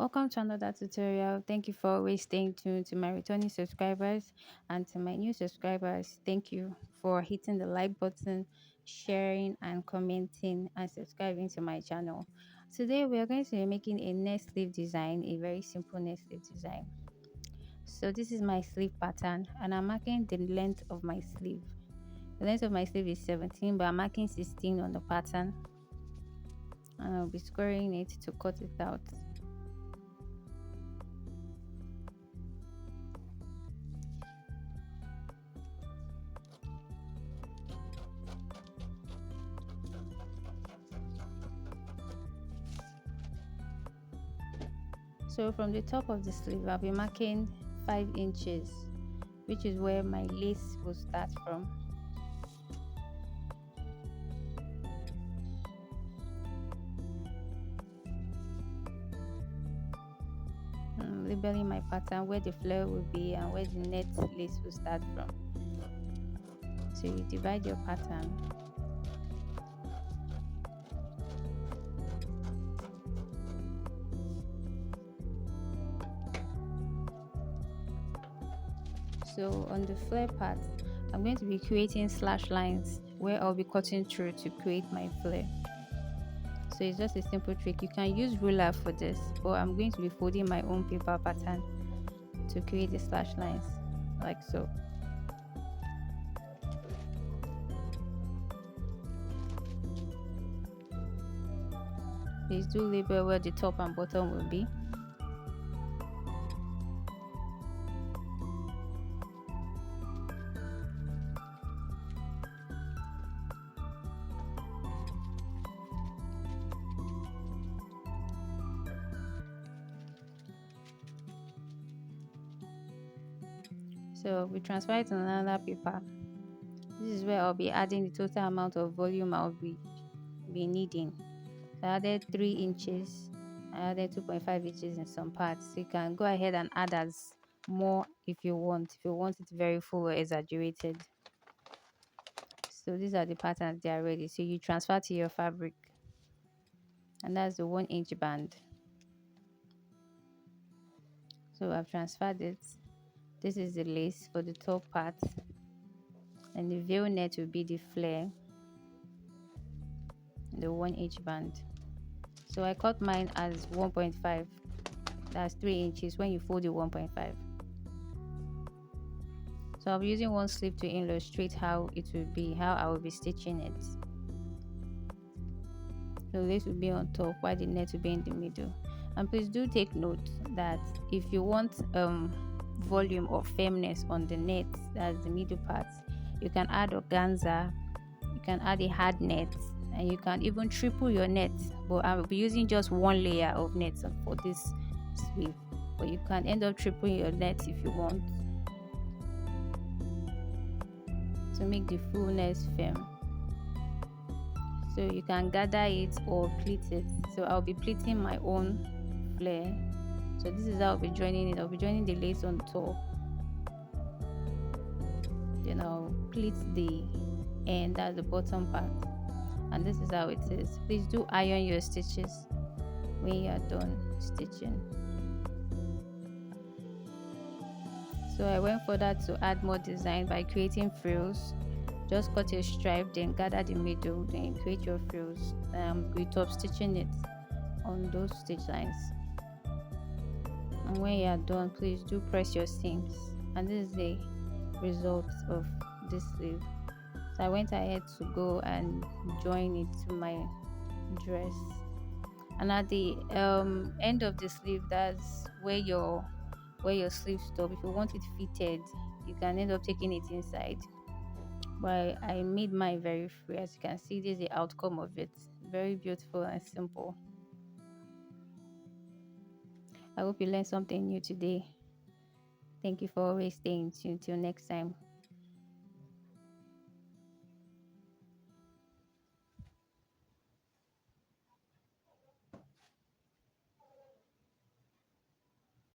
Welcome to another tutorial. Thank you for always staying tuned. To my returning subscribers and to my new subscribers, thank you for hitting the like button, sharing and commenting and subscribing to my channel. Today we are going to be making a neck sleeve design, a very simple neck sleeve design. So this is my sleeve pattern and I'm marking the length of my sleeve. The length of my sleeve is 17, but I'm marking 16 on the pattern and I'll be squaring it to cut it out. So from the top of the sleeve, I'll be marking 5 inches, which is where my lace will start from. I'm labeling my pattern where the flare will be and where the net lace will start from. So you divide your pattern. So on the flare part, I'm going to be creating slash lines where I'll be cutting through to create my flare. So it's just a simple trick. You can use ruler for this, but I'm going to be folding my own paper pattern to create the slash lines like so. Please do label where the top and bottom will be. So we transfer it to another paper. This is where I'll be adding the total amount of volume I'll be needing. So I added 3 inches, I added 2.5 inches in some parts. So you can go ahead and add as more if you want it very full or exaggerated. So these are the patterns, they are ready. So you transfer to your fabric, and that's the 1 inch band. So I've transferred it. This is the lace for the top part, and the veil net will be the flare, the 1 inch band. So I cut mine as 1.5, that's 3 inches when you fold the 1.5. So I'll be using one sleeve to illustrate how it will be, how I will be stitching it. The lace will be on top while the net will be in the middle. And please do take note that if you want volume or firmness on the net, that's the middle part, you can add organza, you can add a hard net, and you can even triple your net. But I will be using just one layer of net for this sleeve, but you can end up tripling your net if you want to make the fullness firm. So you can gather it or pleat it. So I'll be pleating my own flare. So this is how I'll be joining it. I'll be joining the lace on top, then I'll pleat the end, that's the bottom part, and this is how it is. Please do iron your stitches when you are done stitching. So I went further to add more design by creating frills. Just cut a stripe, then gather the middle, then create your frills. With top stitching it on those stitch lines. And when you are done, please do press your seams. And this is the result of this sleeve. So I went ahead to go and join it to my dress. And at the end of the sleeve, that's where your sleeve stop. If you want it fitted, you can end up taking it inside, but I made mine very free. As you can see, this is the outcome of it. Very beautiful and simple. I hope you learned something new today. Thank you for always staying tuned. Till next time.